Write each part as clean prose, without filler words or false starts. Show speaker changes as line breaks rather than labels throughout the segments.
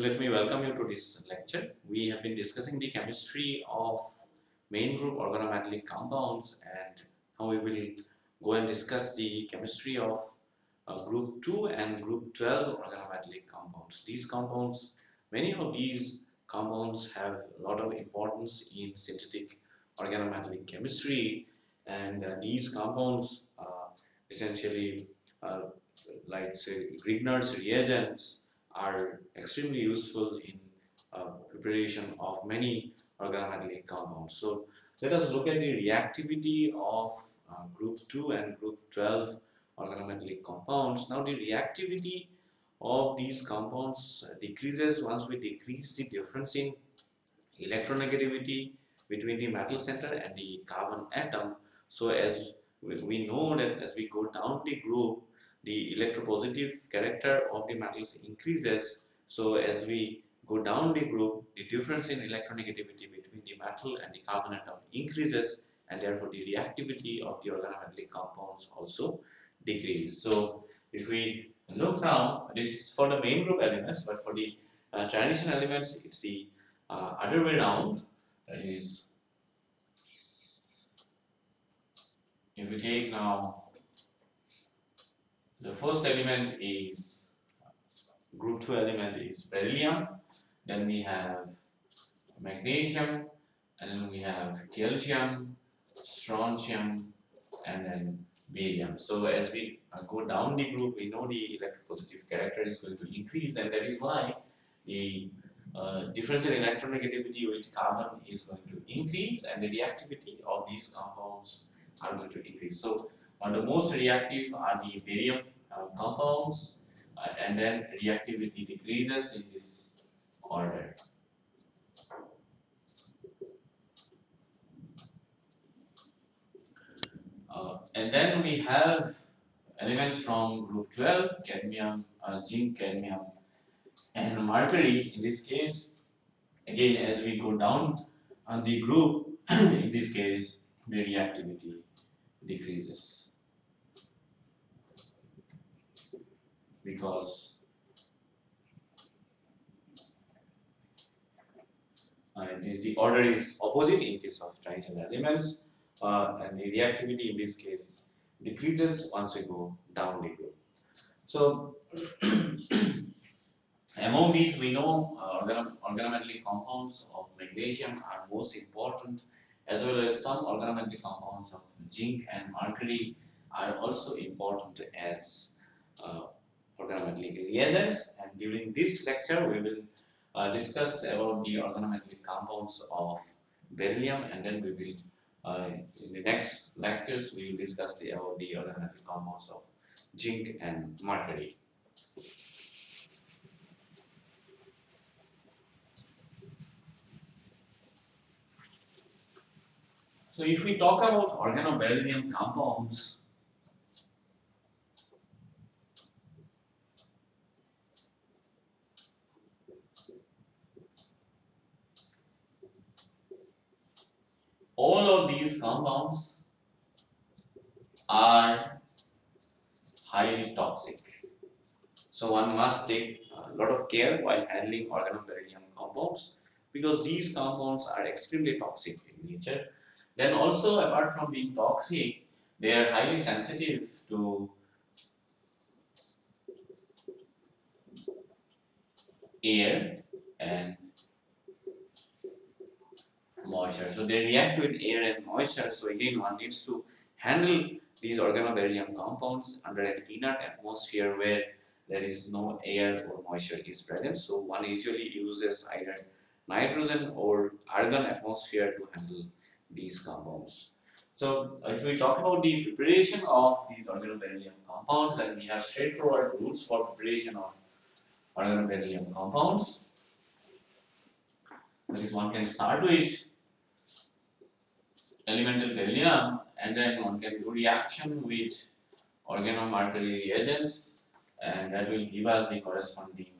Let me welcome you to this lecture. We have been discussing the chemistry of main group organometallic compounds, and now we will go and discuss the chemistry of group 2 and group 12 organometallic compounds. Many of these compounds have a lot of importance in synthetic organometallic chemistry, and these compounds essentially uh, like say Grignard's reagents are extremely useful in preparation of many organometallic compounds. So let us look at the reactivity of group 2 and group 12 organometallic compounds. Now the reactivity of these compounds decreases once we decrease the difference in electronegativity between the metal center and the carbon atom. So as we know that as we go down the group, the electropositive character of the metals increases. So as we go down the group, the difference in electronegativity between the metal and the carbon atom increases, and therefore the reactivity of the organometallic compounds also decrease. So if we look now, this is for the main group elements, but for the transition elements, it's the other way around. That is, if we take now the first element is group 2 element is beryllium, then we have magnesium, and then we have calcium, strontium, and then barium. So as we go down the group, we know the electropositive character is going to increase, and that is why the difference in electronegativity with carbon is going to increase, and the reactivity of these compounds are going to increase. So the most reactive are the barium compounds, and then reactivity decreases in this order. And then we have elements from group 12, cadmium, zinc, cadmium, and mercury. In this case, again, as we go down on the group, in this case, the reactivity decreases because the order is opposite in case of transition elements, and the reactivity in this case decreases once we go down the group. So among these, we know organometallic compounds of magnesium are most important, as well as some organometallic compounds of zinc and mercury are also important as organometallic reagents. And during this lecture, we will discuss about the organometallic compounds of beryllium, and then we will in the next lectures we will discuss about the organometallic compounds of zinc and mercury. So if we talk about organoberyllium compounds, all of these compounds are highly toxic. So one must take a lot of care while handling organoberyllium compounds, because these compounds are extremely toxic in nature. Then also, apart from being toxic, they are highly sensitive to air and moisture. So they react with air and moisture. So again, one needs to handle these organoberyllium compounds under an inert atmosphere where there is no air or moisture is present. So one usually uses either nitrogen or argon atmosphere to handle these compounds. So if we talk about the preparation of these organoberyllium compounds, then we have straightforward rules for preparation of organoberyllium compounds. That is, one can start with elemental beryllium, and then one can do reaction with organomercury reagents, and that will give us the corresponding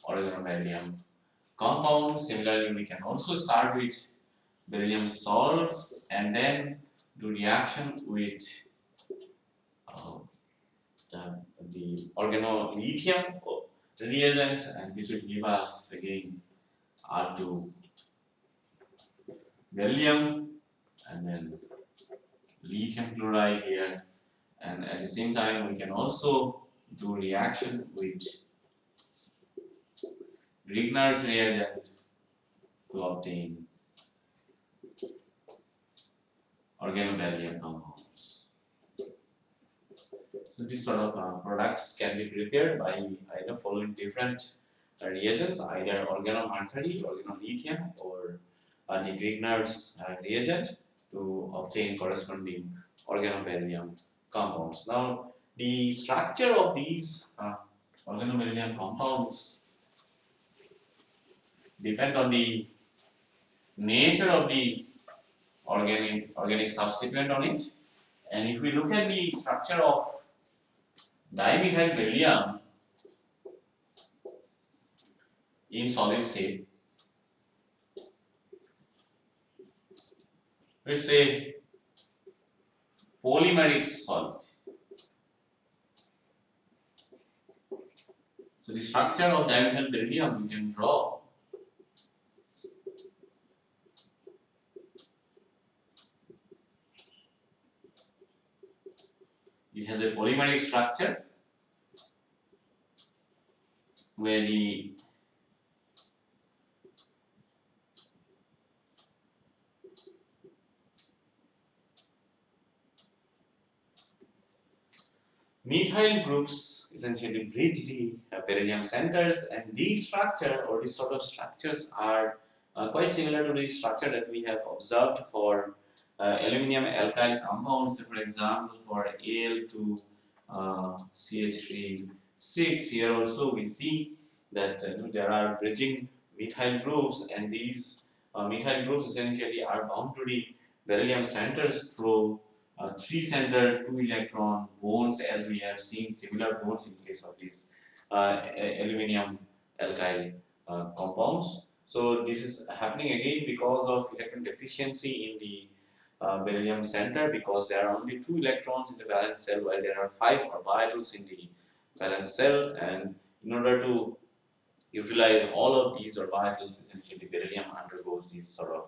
organoberyllium compound. Similarly, we can also start with beryllium salts and then do reaction with the organolithium reagents, and this will give us again R2 beryllium and then lithium chloride here, and at the same time we can also do reaction with Grignard's reagent to obtain organoberyllium compounds. So these sort of products can be prepared by either following different reagents, either organomercury, organolithium, or the Grignard's reagent to obtain corresponding organoberyllium compounds. Now, the structure of these organoberyllium compounds depend on the nature of these organic substituent on it. And if we look at the structure of dimethyl beryllium in solid state, it's a polymeric solid. So the structure of dimethyl beryllium you can draw. It has a polymeric structure where the methyl groups essentially bridge the beryllium centers, and these structure or these sort of structures are quite similar to the structure that we have observed for aluminum alkyl compounds. For example, for Al2 CH3 6, here also we see that there are bridging methyl groups, and these methyl groups essentially are bound to the beryllium centers through 3-center 2-electron bonds, as we have seen similar bonds in case of these aluminum alkyl compounds. So this is happening again because of electron deficiency in the beryllium center, because there are only 2 electrons in the valence shell while there are 5 orbitals in the valence shell, and in order to utilize all of these orbitals, essentially beryllium undergoes this sort of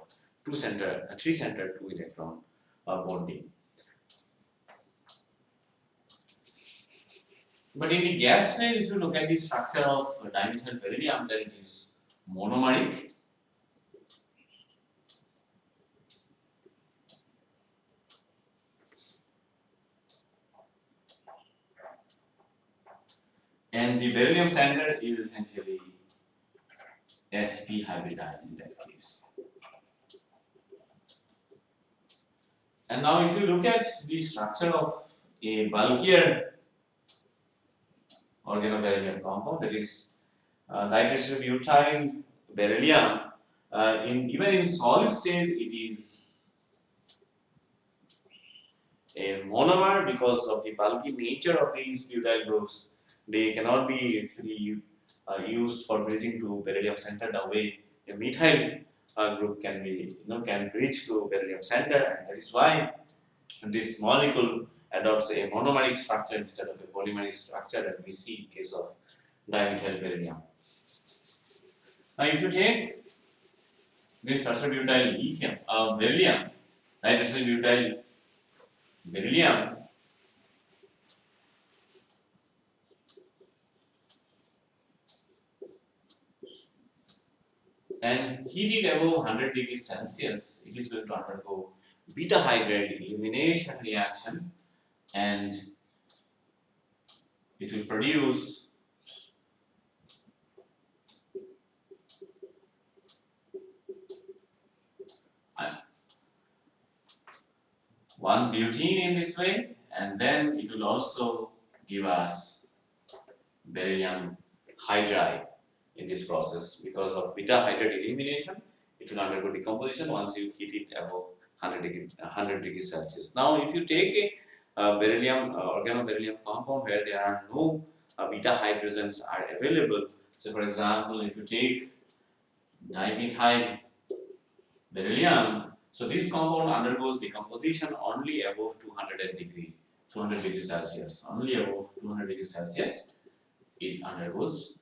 3-center 2-electron bonding. But in the gas phase, if you look at the structure of dimethyl beryllium, then it is monomeric. And the beryllium center is essentially sp hybridized in that case. And now if you look at the structure of a bulkier organoberyllium compound, that is nitrosyl-butyl beryllium, even in solid state it is a monomer because of the bulky nature of these butyl groups. They cannot be actually used for bridging to beryllium center the way a methyl group can be, can bridge to beryllium center, and that is why this molecule adopts a monomeric structure instead of a polymeric structure that we see in case of dimethyl beryllium. Now, if you take this tetrabutyl lithium, beryllium, nitrosyl-butyl beryllium, and heat it above 100 degrees Celsius, it is going to undergo beta hydride elimination reaction, and it will produce one butene in this way, and then it will also give us beryllium hydride in this process. Because of beta hydride elimination, it will undergo decomposition once you heat it above 100 degrees Celsius. Now, if you take a beryllium organoberyllium compound where there are no beta hydrogens are available, so for example, if you take dimethyl beryllium, so this compound undergoes decomposition only above 200 degrees Celsius. Only above 200 degrees Celsius it undergoes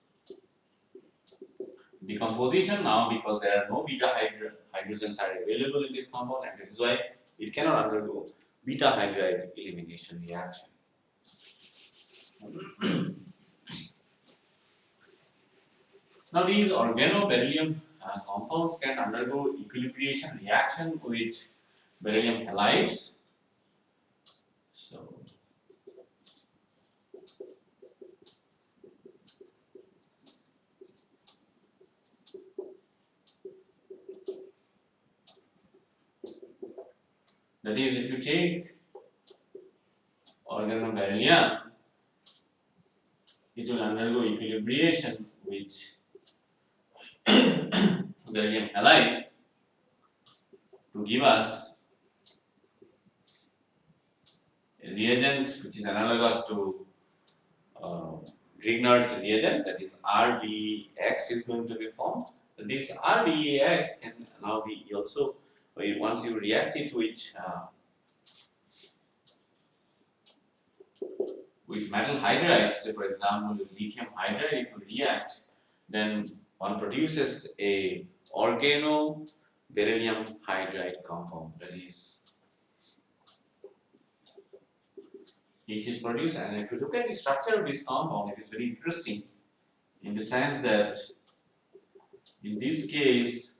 decomposition now, because there are no beta hydrogens are available in this compound, and this is why it cannot undergo beta hydride elimination reaction. Now these organoberyllium compounds can undergo equilibration reaction with beryllium halides. So that is, if you take organoberyllium, it will undergo equilibration with beryllium halide to give us a reagent which is analogous to Grignard's reagent, that is RBX is going to be formed. This RBX can now be also, once you react it with metal hydrides, say for example with lithium hydride, if you react, then one produces a organoberyllium hydride compound, that is, it is produced. And if you look at the structure of this compound, it is very interesting in the sense that in this case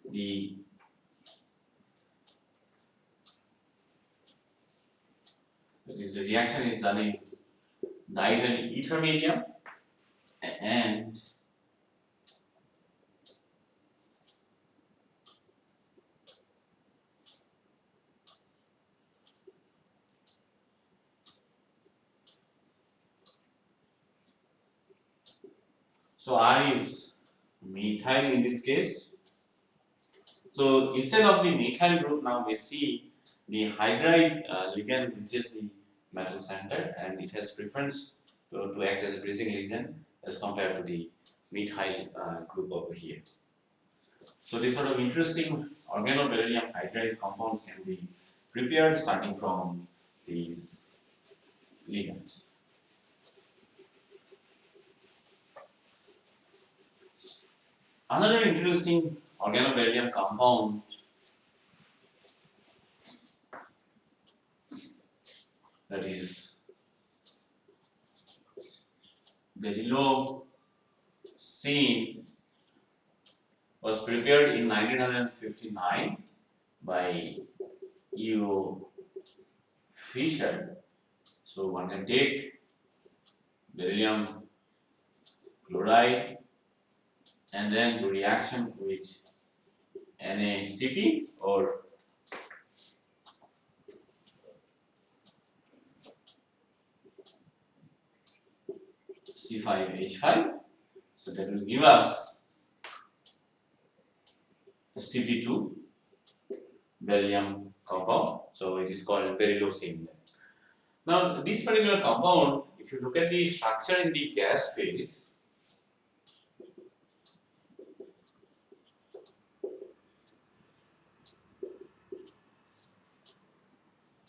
the reaction is done in dihedral ether medium, and so R is methyl in this case. So instead of the methyl group, now we see the hydride ligand reaches the metal center, and it has preference to act as a bridging ligand as compared to the methyl group over here. So this sort of interesting organoberyllium hydride compounds can be prepared starting from these ligands. Another interesting organoberyllium compound that is beryllocene was prepared in 1959 by E.O. Fischer. So one can take beryllium chloride and then do reaction with NaCl or C5H5. So that will give us Cp2 beryllium compound. So it is called beryllocene. Now this particular compound, if you look at the structure in the gas phase,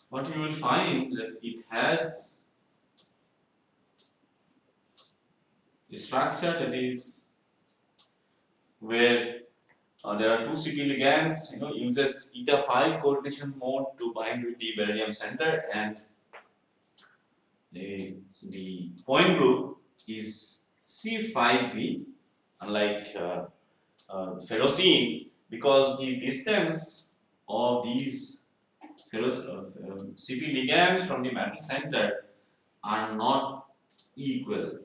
what you will find that it has a structure that is where there are two Cp ligands, uses eta 5 coordination mode to bind with the beryllium center, and the point group is C5b, unlike ferrocene, because the distance of these Cp ligands from the metal center are not equal.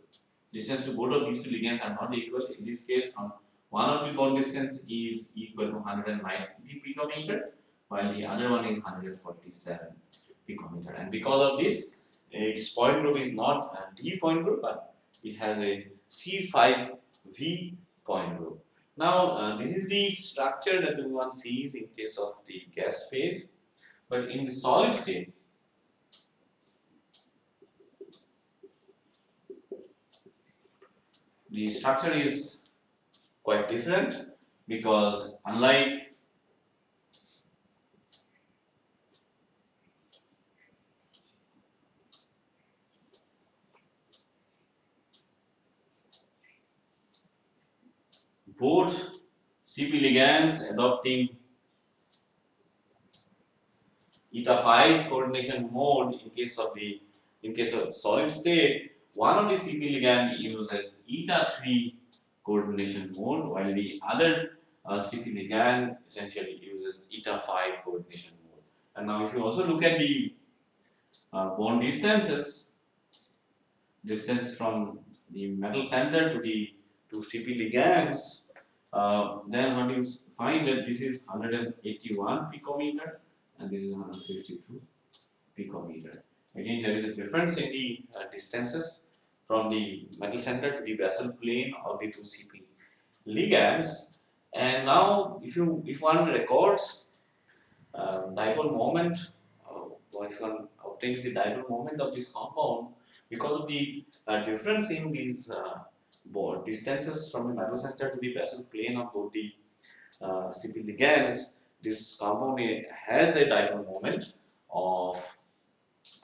Distance to both of these two ligands are not equal. In this case, from one of the bond distance is equal to 190 picometer, while the other one is 147 picometer. And because of this, its point group is not a D point group, but it has a C5V point group. Now, this is the structure that one sees in case of the gas phase, but in the solid state, the structure is quite different, because unlike both CP ligands adopting eta 5 coordination mode in case of solid state, one of the CP ligand uses eta 3 coordination mode, while the other CP ligand essentially uses eta 5 coordination mode. And now if you also look at the bond distances, distance from the metal center to the two CP ligands, then what you find that this is 181 picometer and this is 152 picometer. Again, there is a difference in the distances from the metal center to the basal plane of the two CP ligands. And now, if one records dipole moment, or if one obtains the dipole moment of this compound, because of the difference in these distances from the metal center to the basal plane of both the CP ligands, this compound has a dipole moment of,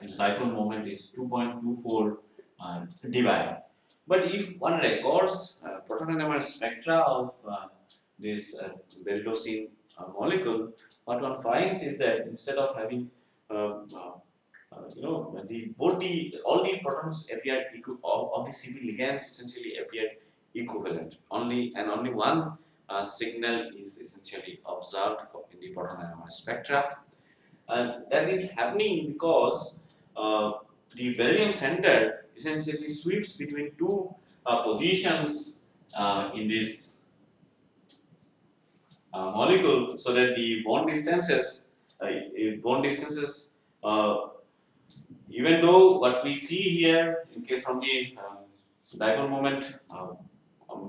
its dipole moment is 2.24 dBi. But if one records proton NMR spectra of this beryllosine molecule, what one finds is that instead of having all the protons appear of the CP ligands essentially appear equivalent. Only one signal is essentially observed in the proton NMR spectra, and that is happening because the beryllium center essentially sweeps between two positions in this molecule, so that the bond distances even though what we see here from the dipole moment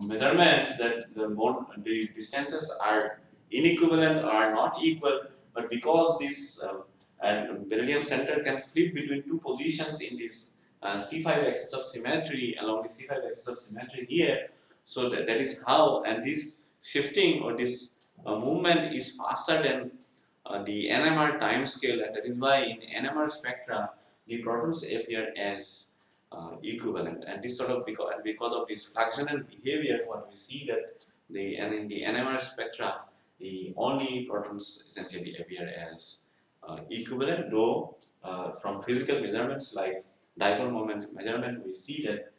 measurements, that the distances are inequivalent or are not equal, but because this beryllium center can flip between two positions in this C5 axis of symmetry, along the C5 axis of symmetry here, so that is how, and this shifting or this movement is faster than the NMR time scale, and that is why in NMR spectra the protons appear as equivalent, and this sort of because of this fluxional behavior, what we see that in the NMR spectra the only protons essentially appear as equivalent, though from physical measurements like dipole moment measurement we see that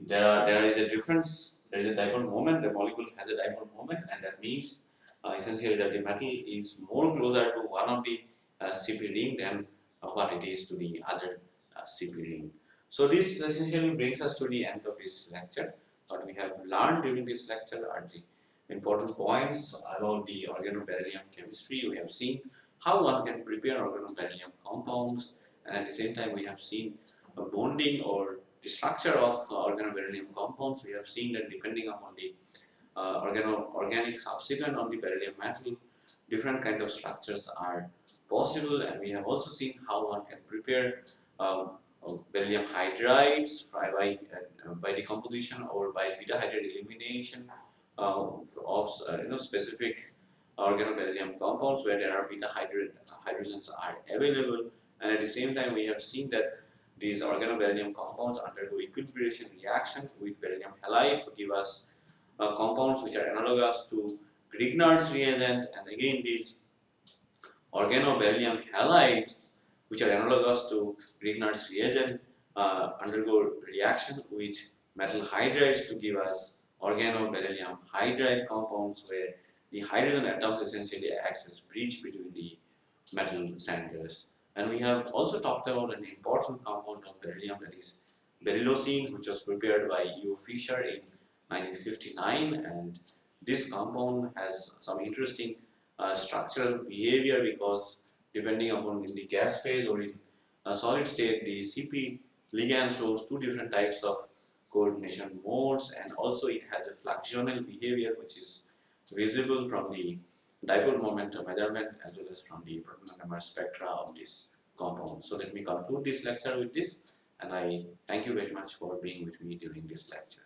there is a difference. There is a dipole moment. The molecule has a dipole moment, and that means essentially that the metal is more closer to one of the CP ring than what it is to the other CP ring. So this essentially brings us to the end of this lecture. What we have learned during this lecture are the important points about the organoberyllium chemistry. We have seen how one can prepare organoberyllium compounds, and at the same time we have seen bonding or the structure of organoberyllium compounds. We have seen that depending upon the organic substituent on the beryllium metal, different kind of structures are possible, and we have also seen how one can prepare beryllium hydrides by decomposition or by beta hydride elimination of specific organoberyllium compounds where there are beta hydrogens are available, and at the same time we have seen that these organoberyllium compounds undergo equilibration reaction with beryllium halide to give us compounds which are analogous to Grignard's reagent, and again these organoberyllium halides which are analogous to Grignard's reagent undergo reaction with metal hydrides to give us organoberyllium hydride compounds where the hydrogen atoms essentially acts as bridge between the metal centers. And we have also talked about an important compound of beryllium, that is beryllosine, which was prepared by E.O. Fischer in 1959, and this compound has some interesting structural behavior because depending upon in the gas phase or in a solid state, the CP ligand shows two different types of coordination modes, and also it has a fluxional behavior which is visible from the dipole moment measurement as well as from the proton NMR spectra of this compound. So let me conclude this lecture with this, and I thank you very much for being with me during this lecture.